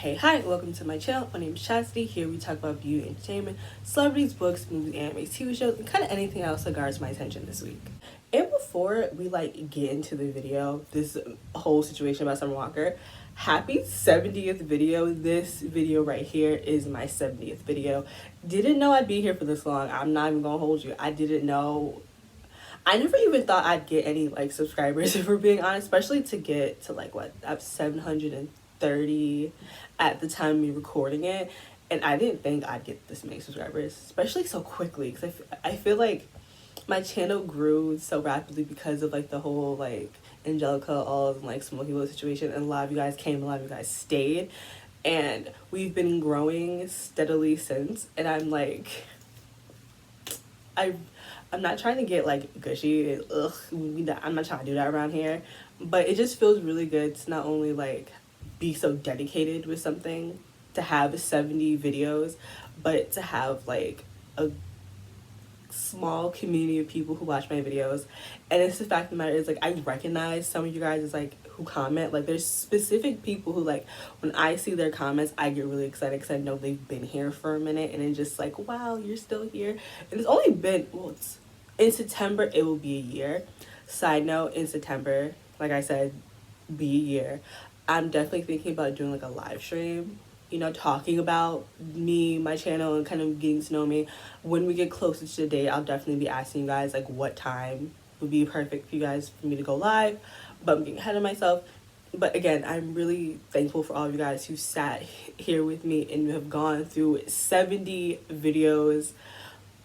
Hey, hi, welcome to my channel. My name is Chastity. Here we talk about beauty, entertainment, celebrities, books, movies, anime, TV shows, and kind of anything else that garners my attention this week. And before we get into the video, this whole situation about Summer Walker, happy 70th video. This video right here is my 70th video. Didn't know I'd be here for this long. I'm not even gonna hold you. I didn't know. I never even thought I'd get any subscribers if we're being honest, especially to get to what, up 730 at the time of me recording it. And I didn't think I'd get this many subscribers, especially so quickly, because I feel like my channel grew so rapidly because of the whole Angelica Oz and Smoky Willow situation, and a lot of you guys came, a lot of you guys stayed, and we've been growing steadily since. And I'm not trying to get gushy. I'm not trying to do that around here, but it just feels really good to not only be so dedicated with something, to have 70 videos, but to have a small community of people who watch my videos. And it's the fact of the matter is I recognize some of you guys as who comment. There's specific people who when I see their comments, I get really excited because I know they've been here for a minute, and it's just wow, you're still here. And it's only been, well, in September it will be a year. Side note, in September, like I said, be a year. I'm definitely thinking about doing a live stream, talking about me, my channel, and kind of getting to know me. When we get closer to the date, I'll definitely be asking you guys what time would be perfect for you guys for me to go live. But I'm getting ahead of myself. But again, I'm really thankful for all of you guys who sat here with me and have gone through 70 videos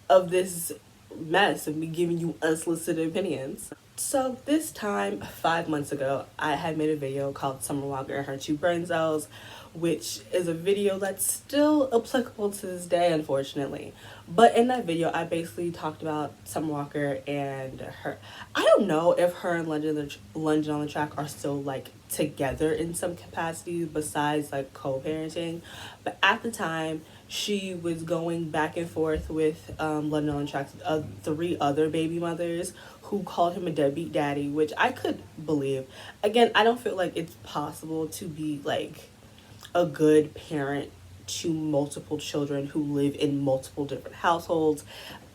of this mess of me giving you unsolicited opinions. So this time, 5 months ago, I had made a video called Summer Walker and Her Two Brain Cells, which is a video that's still applicable to this day, unfortunately. But in that video, I basically talked about Summer Walker and her. I don't know if her and London on the Track are still together in some capacity besides co-parenting. But at the time, she was going back and forth with London on the Track's 3 other baby mothers who called him a deadbeat daddy, which I could believe. Again, I don't feel like it's possible to be a good parent to multiple children who live in multiple different households.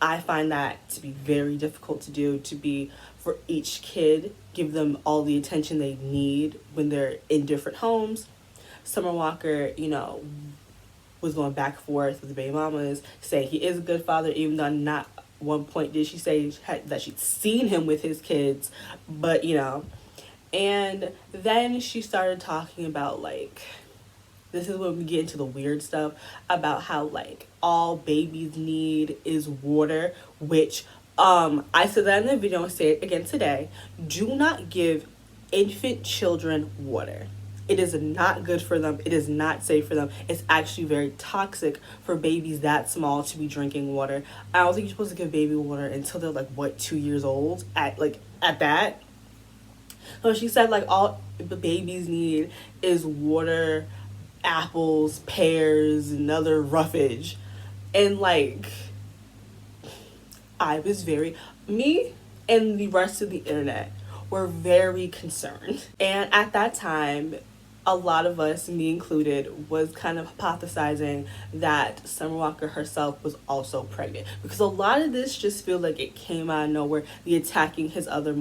I find that to be very difficult to do, to be for each kid, give them all the attention they need when they're in different homes. Summer Walker, was going back and forth with the baby mamas, saying he is a good father, even though not one point did she say that she'd seen him with his kids. But and then she started talking about this is when we get into the weird stuff about how all babies need is water, which I said that in the video and say it again today. Do not give infant children water. It is not good for them. It is not safe for them. It's actually very toxic for babies that small to be drinking water. I don't think you're supposed to give baby water until they're 2 years old at that. So she said all the babies need is water, apples, pears, and other roughage. And I was me and the rest of the internet were very concerned. And at that time, a lot of us, me included, was kind of hypothesizing that Summer Walker herself was also pregnant, because a lot of this just feels like it came out of nowhere. The attacking the other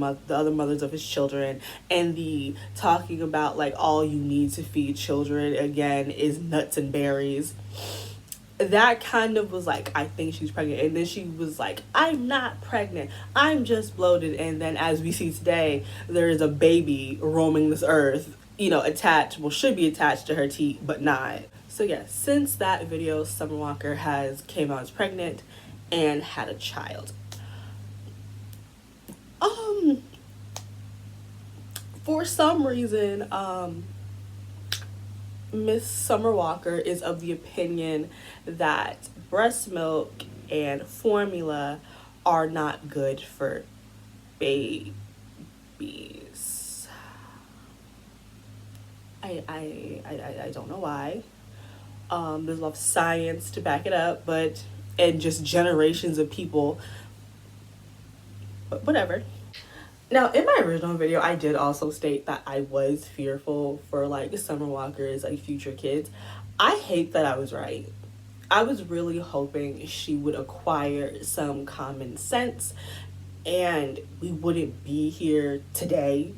mothers of his children, and the talking about all you need to feed children again is nuts and berries. That kind of was I think she's pregnant. And then she was I'm not pregnant, I'm just bloated. And then, as we see today, there is a baby roaming this earth, attached, should be attached to her teat, but not. So yeah, since that video, Summer Walker has came out as pregnant and had a child. For some reason, Miss Summer Walker is of the opinion that breast milk and formula are not good for babies. I don't know why. There's a lot of science to back it up, and just generations of people, but whatever. Now, in my original video, I did also state that I was fearful for like Summer Walker's like future kids. I hate that I was right. I was really hoping she would acquire some common sense and we wouldn't be here today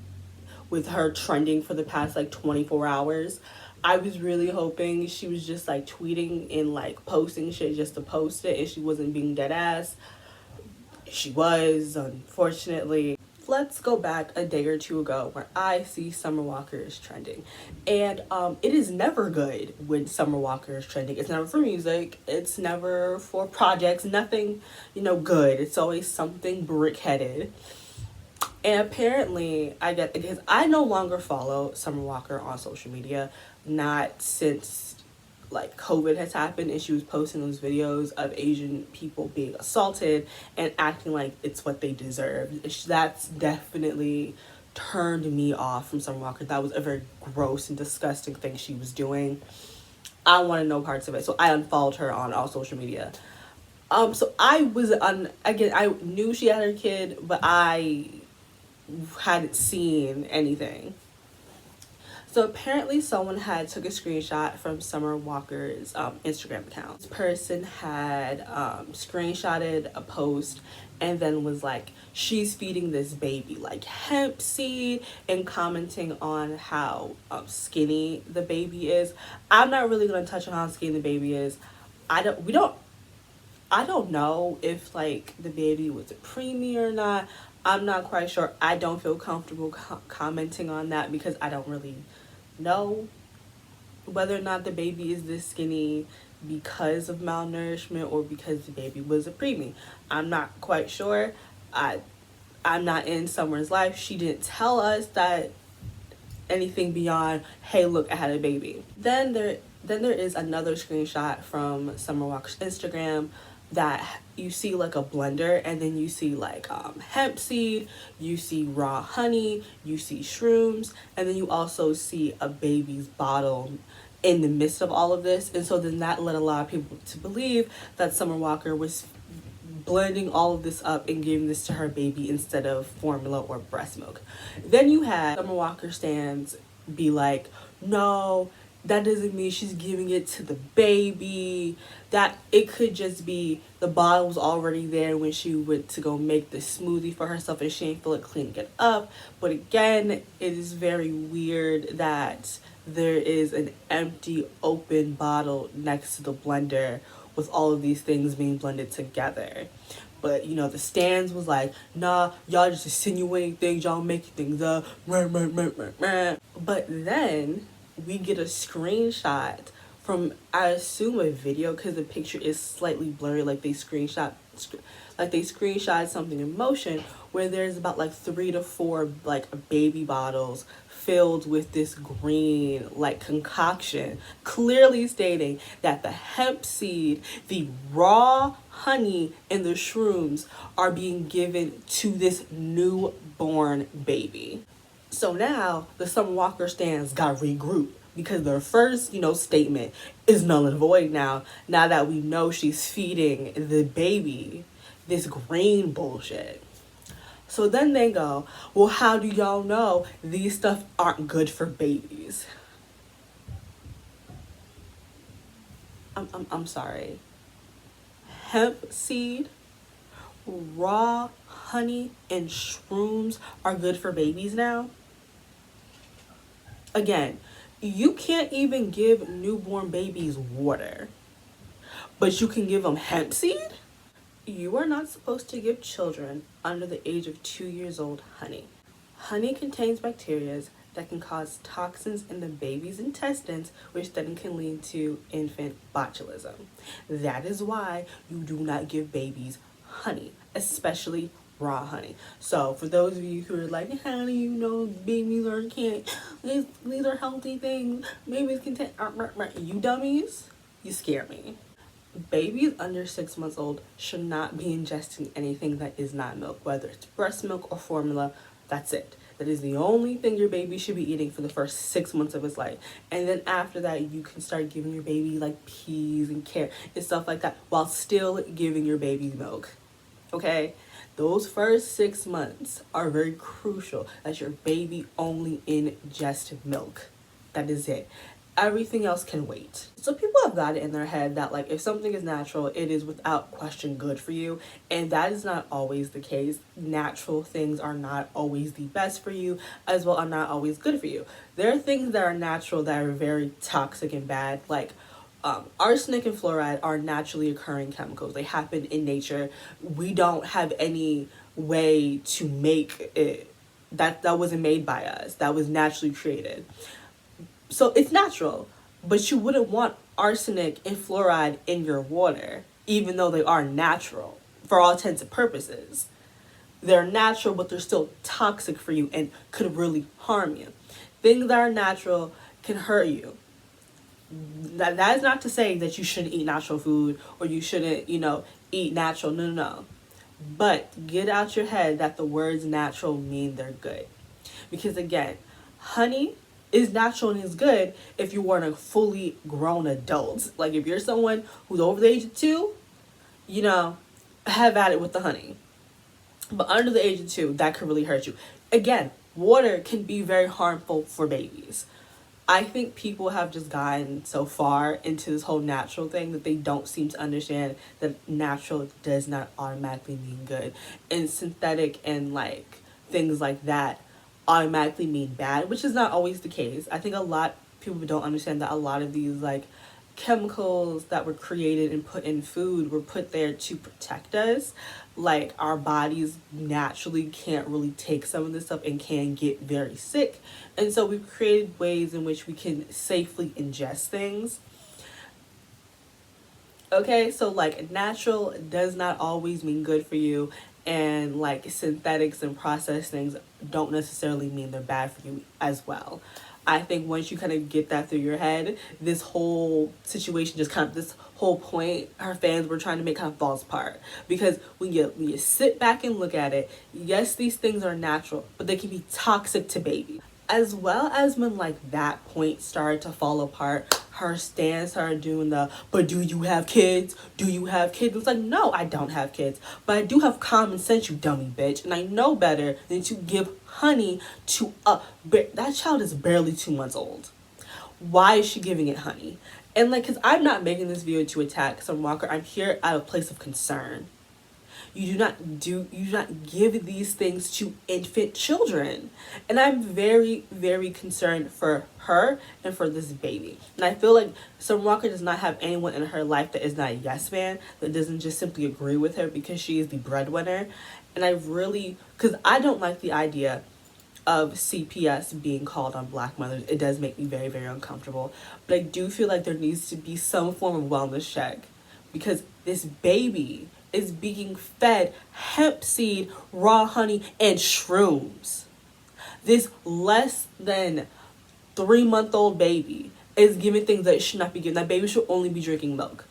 with her trending for the past like 24 hours. I was really hoping she was just like tweeting and like posting shit just to post it and she wasn't being dead ass. She was, unfortunately. Let's go back a day or two ago where I see Summer Walker is trending. And it is never good when Summer Walker is trending. It's never for music. It's never for projects. Nothing, good. It's always something brick-headed. And apparently, I get, because I no longer follow Summer Walker on social media, not since like COVID has happened and she was posting those videos of Asian people being assaulted and acting like it's what they deserve. That's definitely turned me off from Summer Walker. That was a very gross and disgusting thing she was doing. I wanted no parts of it, so I unfollowed her on all social media. So I was again, I knew she had her kid, but I hadn't seen anything. So apparently someone had took a screenshot from Summer Walker's Instagram account. This person had screenshotted a post and then was like, she's feeding this baby like hemp seed and commenting on how skinny the baby is. I'm not really going to touch on how skinny the baby is. I don't know if like the baby was a preemie or not. I'm not quite sure. I don't feel comfortable commenting on that because I don't really know whether or not the baby is this skinny because of malnourishment or because the baby was a preemie. I'm not quite sure. I'm not in Summer's life. She didn't tell us that anything beyond, hey, look, I had a baby. Then there is another screenshot from Summer Walker's Instagram that you see like a blender and then you see like hemp seed, you see raw honey, you see shrooms, and then you also see a baby's bottle in the midst of all of this. And so then that led a lot of people to believe that Summer Walker was blending all of this up and giving this to her baby instead of formula or breast milk. Then you had Summer Walker stands be like, no, that doesn't mean she's giving it to the baby. That it could just be the bottle was already there when she went to go make the smoothie for herself and she didn't feel like cleaning it up. But again, it is very weird that there is an empty open bottle next to the blender with all of these things being blended together. But the stands was like, nah, y'all just insinuating things, y'all making things up. But then we get a screenshot from, I assume, a video because the picture is slightly blurry, like they screenshot something in motion where there's about like 3 to 4 like baby bottles filled with this green like concoction, clearly stating that the hemp seed, the raw honey, and the shrooms are being given to this newborn baby. So now the Summer Walker stands got regrouped because their first, statement is null and void now that we know she's feeding the baby this green bullshit. So then they go, well, how do y'all know these stuff aren't good for babies? I'm sorry. Hemp seed, raw honey, and shrooms are good for babies now? Again, you can't even give newborn babies water, but you can give them hemp seed? You are not supposed to give children under the age of 2 years old honey. Honey contains bacteria that can cause toxins in the baby's intestines, which then can lead to infant botulism. That is why you do not give babies honey, especially raw honey. So for those of you who are like, how do you know babies can't, these are healthy things, babies can take, you dummies, you scare me. Babies under 6 months old should not be ingesting anything that is not milk, whether it's breast milk or formula. That's it. That is the only thing your baby should be eating for the first 6 months of his life. And then after that, you can start giving your baby like peas and carrots and stuff like that while still giving your baby milk. Okay? Those first 6 months are very crucial that your baby only ingest milk. That is it. Everything else can wait. So people have got it in their head that like if something is natural, it is without question good for you. And that is not always the case. Natural things are not always the best for you, as well are not always good for you. There are things that are natural that are very toxic and bad, like arsenic and fluoride are naturally occurring chemicals. They happen in nature. We don't have any way to make it. That wasn't made by us. That was naturally created. So it's natural, but you wouldn't want arsenic and fluoride in your water, even though they are natural for all intents and purposes. They're natural, but they're still toxic for you and could really harm you. Things that are natural can hurt you. That is not to say that you shouldn't eat natural food or you shouldn't, eat natural. No, no, no. But get out your head that the words natural mean they're good. Because again, honey is natural and is good if you weren't a fully grown adult. Like if you're someone who's over the age of 2, have at it with the honey. But under the age of 2, that could really hurt you. Again, water can be very harmful for babies. I think people have just gotten so far into this whole natural thing that they don't seem to understand that natural does not automatically mean good. And synthetic and like things like that automatically mean bad, which is not always the case. I think a lot of people don't understand that a lot of these like chemicals that were created and put in food were put there to protect us. Like our bodies naturally can't really take some of this stuff and can get very sick. And so we've created ways in which we can safely ingest things. Okay, so like natural does not always mean good for you, and like synthetics and processed things don't necessarily mean they're bad for you as well. I think once you kind of get that through your head, this whole situation just kind of, this whole point our fans were trying to make kind of falls apart. Because when you sit back and look at it, yes, these things are natural, but they can be toxic to babies. As well as when like that point started to fall apart, her stance started doing the, but do you have kids? Do you have kids? It's like, no, I don't have kids. But I do have common sense, you dummy bitch. And I know better than to give honey to that child is barely 2 months old. Why is she giving it honey? And like, because I'm not making this video to attack Summer Walker. I'm here out of a place of concern. You do not give these things to infant children. And I'm very, very concerned for her and for this baby. And I feel like Summer Walker does not have anyone in her life that is not a yes man, that doesn't just simply agree with her because she is the breadwinner. And because I don't like the idea of CPS being called on black mothers. It does make me very, very uncomfortable. But I do feel like there needs to be some form of wellness check, because this baby is being fed hemp seed, raw honey, and shrooms. This less than 3-month-old baby is given things that it should not be given. That baby should only be drinking milk.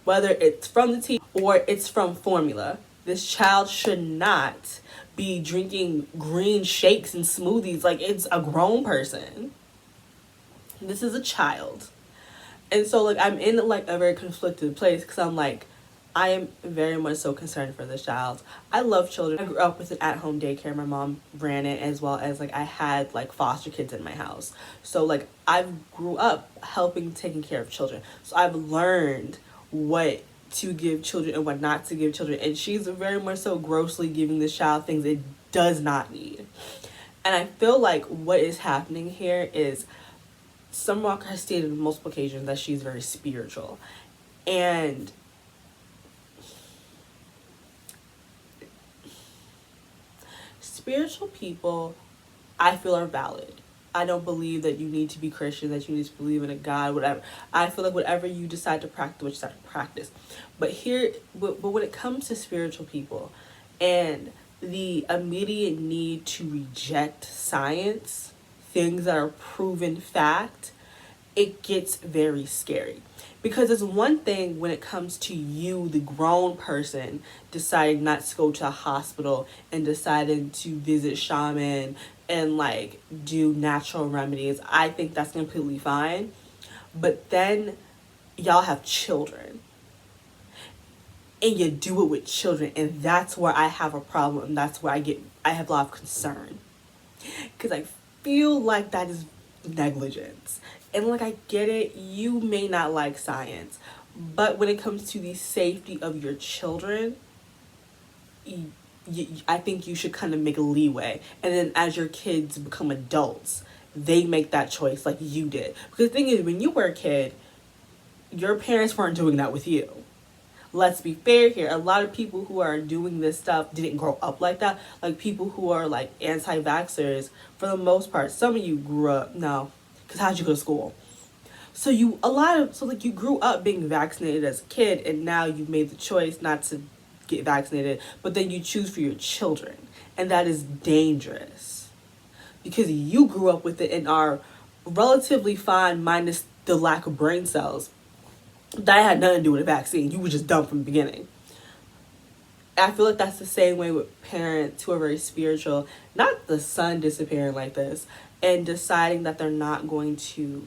Whether it's from the tea or it's from formula, this child should not be drinking green shakes and smoothies like it's a grown person. This is a child. And so like I'm in like a very conflicted place, because I'm like, I am very much so concerned for this child. I love children. I grew up with an at-home daycare. My mom ran it, as well as like I had like foster kids in my house. So like I grew up helping taking care of children. So I've learned what to give children and what not to give children. And she's very much so grossly giving this child things it does not need. And I feel like what is happening here is Summer Walker has stated on multiple occasions that she's very spiritual. And spiritual people, I feel, are valid. I don't believe that you need to be Christian, that you need to believe in a God, whatever. I feel like whatever you decide to practice, what you decide to practice. But when it comes to spiritual people and the immediate need to reject science, things that are proven fact, it gets very scary. Because it's one thing when it comes to you, the grown person, deciding not to go to a hospital and deciding to visit shaman and like do natural remedies. I think that's completely fine. But then y'all have children. and you do it with children, and that's where I have a problem, and that's where I have a lot of concern, because I feel like that is negligence. And like, I get it, you may not like science, but when it comes to the safety of your children, I think you should kind of make a leeway. And then as your kids become adults, they make that choice like you did. Because the thing is, when you were a kid, your parents weren't doing that with you. Let's be fair here. A lot of people who are doing this stuff didn't grow up like that. Like, people who are like anti-vaxxers, for the most part, some of you grew up, no, because how'd you go to school? So you grew up being vaccinated as a kid, and now you've made the choice not to get vaccinated, but then you choose for your children. And that is dangerous, because you grew up with it and are relatively fine, minus the lack of brain cells. That had nothing to do with a vaccine. You were just dumb from the beginning. I feel like that's the same way with parents who are very spiritual. Not the son disappearing like this and deciding that they're not going to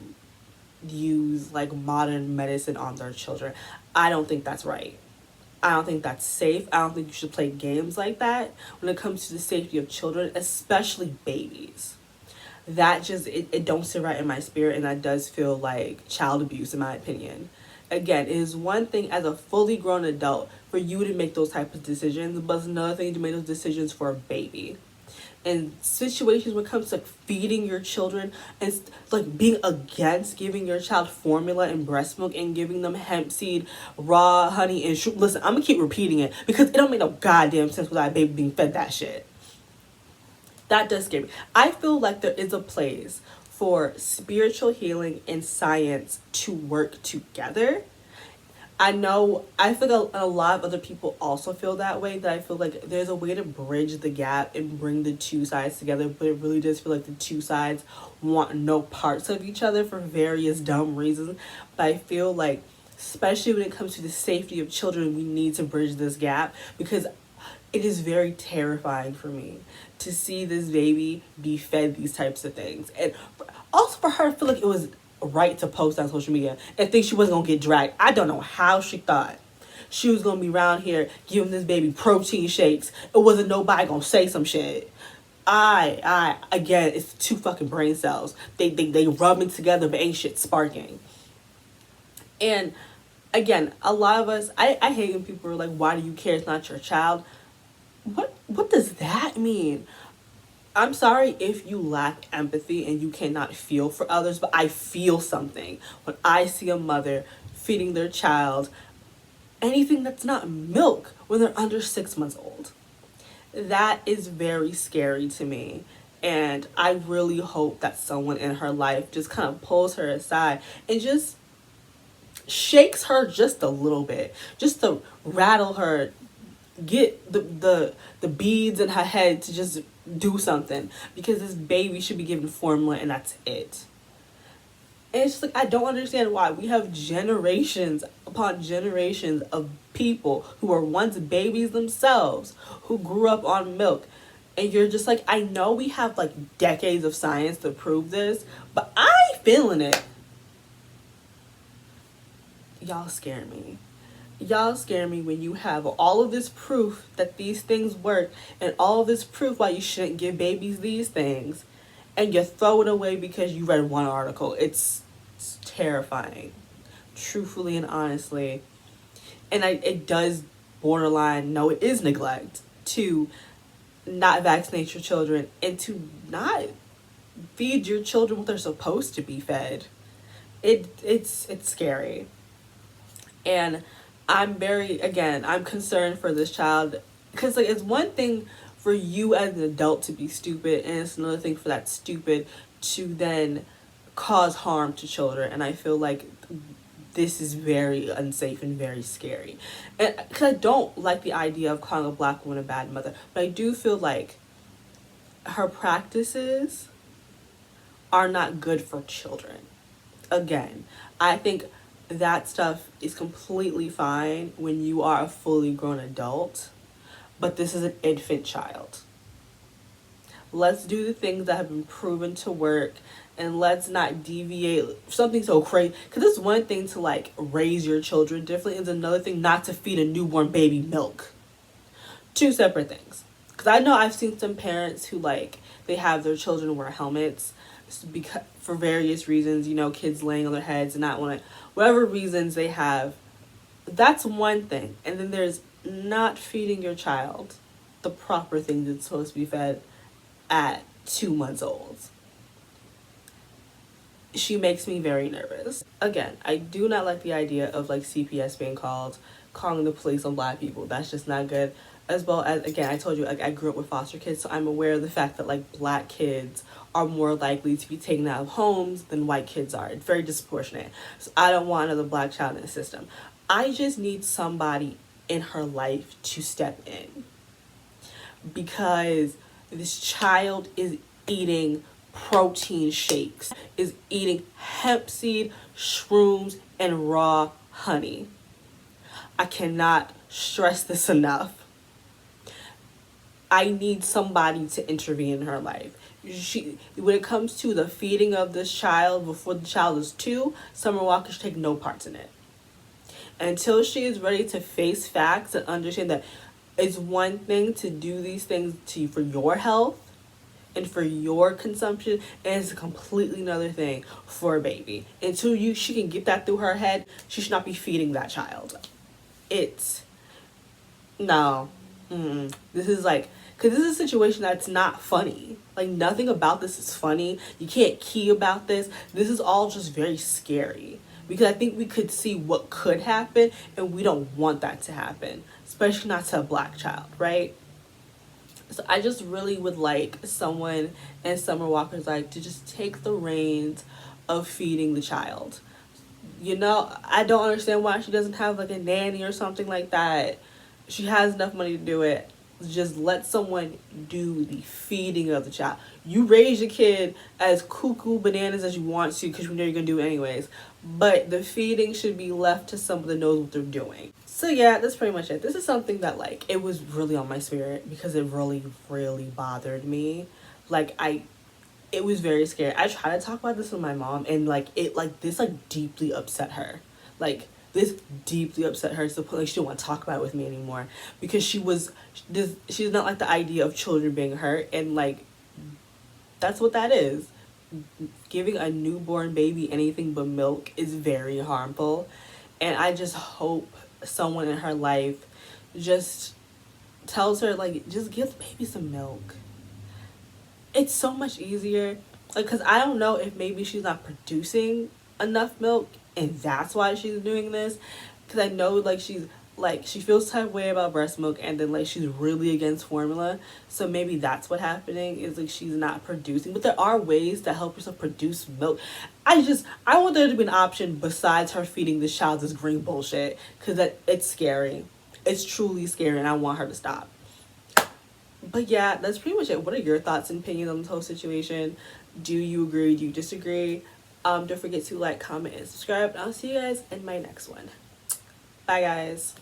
use like modern medicine on their children. I don't think that's right. I don't think that's safe. I don't think you should play games like that when it comes to the safety of children, especially babies. That just, it don't sit right in my spirit, and that does feel like child abuse in my opinion. Again, it is one thing as a fully grown adult for you to make those types of decisions, but it's another thing to make those decisions for a baby. And situations when it comes to like feeding your children and like being against giving your child formula and breast milk and giving them hemp seed, raw honey, and listen, I'm gonna keep repeating it because it don't make no goddamn sense without a baby being fed that shit. That does scare me. I feel like there is a place for spiritual healing and science to work together. I feel like a lot of other people also feel that way, that I feel like there's a way to bridge the gap and bring the two sides together, but it really does feel like the two sides want no parts of each other for various dumb reasons. But I feel like, especially when it comes to the safety of children, we need to bridge this gap, because it is very terrifying for me to see this baby be fed these types of things. And also for her, I feel like it was right to post on social media and think she wasn't gonna get dragged. I don't know how she thought she was gonna be around here giving this baby protein shakes. It wasn't nobody gonna say some shit. Again, it's two fucking brain cells. They rubbing together but ain't shit sparking. And again, a lot of us, I hate when people are like, why do you care? It's not your child. What does that mean? I'm sorry if you lack empathy and you cannot feel for others, but I feel something when I see a mother feeding their child anything that's not milk when they're under 6 months old. That is very scary to me. And I really hope that someone in her life just kind of pulls her aside and just shakes her just a little bit, just to rattle her, get the beads in her head to just do something, because this baby should be given formula and that's it. And it's just like, I don't understand why we have generations upon generations of people who were once babies themselves who grew up on milk, and you're just like, I know we have like decades of science to prove this, but I ain't feeling it. Y'all scare me. Y'all scare me when you have all of this proof that these things work and all of this proof why you shouldn't give babies these things, and you throw it away because you read one article. It's terrifying, truthfully and honestly. And it does borderline, no, it is neglect to not vaccinate your children and to not feed your children what they're supposed to be fed. It's scary. And I'm concerned for this child, because like, it's one thing for you as an adult to be stupid, and it's another thing for that stupid to then cause harm to children. And I feel like this is very unsafe and very scary. And because I don't like the idea of calling a black woman a bad mother, but I do feel like her practices are not good for children. Again, I think that stuff is completely fine when you are a fully grown adult, but this is an infant child. Let's do the things that have been proven to work and let's not deviate something so crazy, because it's one thing to like raise your children differently, it's another thing not to feed a newborn baby milk. Two separate things. Because I know I've seen some parents who like they have their children wear helmets because for various reasons, you know, kids laying on their heads and not want to, whatever reasons they have. That's one thing. And then there's not feeding your child the proper thing that's supposed to be fed at 2 months old. She makes me very nervous. Again, I do not like the idea of like CPS being called, calling the police on Black people. That's just not good. As well as, again, I told you, like, I grew up with foster kids, so I'm aware of the fact that like Black kids are more likely to be taken out of homes than white kids are. It's very disproportionate. So I don't want another Black child in the system. I just need somebody in her life to step in, because this child is eating protein shakes, is eating hemp seed, shrooms, and raw honey. I cannot stress this enough. I need somebody to intervene in her life. When it comes to the feeding of this child before the child is 2, Summer Walker should take no parts in it. Until she is ready to face facts and understand that it's one thing to do these things to you for your health and for your consumption, and it's a completely another thing for a baby. Until she can get that through her head, she should not be feeding that child. No. This is like, because this is a situation that's not funny. Like, nothing about this is funny. You can't key about this. This is all just very scary. Because I think we could see what could happen, and we don't want that to happen. Especially not to a Black child, right? So I just really would like someone in Summer Walker's life to just take the reins of feeding the child. You know, I don't understand why she doesn't have like a nanny or something like that. She has enough money to do it. Just let someone do the feeding of the child. You raise your kid as cuckoo bananas as you want to, because you know you're going to do it anyways. But the feeding should be left to someone that knows what they're doing. So yeah, that's pretty much it. This is something that like, it was really on my spirit because it really, really bothered me. Like it was very scary. I tried to talk about this with my mom, and like this deeply upset her. Like, this deeply upset her to the point like she didn't want to talk about it with me anymore, because she did not like the idea of children being hurt, and like that's what that is. Giving a newborn baby anything but milk is very harmful, and I just hope someone in her life just tells her like, just give the baby some milk. It's so much easier, like, because I don't know if maybe she's not producing enough milk and that's why she's doing this, because I know like she feels type of way about breast milk, and then like she's really against formula, so maybe that's what happening, is like she's not producing. But there are ways to help yourself produce milk. I want there to be an option besides her feeding this child this green bullshit, because it's scary. It's truly scary, and I want her to stop. But yeah, that's pretty much it. What are your thoughts and opinions on this whole situation? Do you agree? Do you disagree? Don't forget to like, comment, and subscribe. And I'll see you guys in my next one. Bye, guys.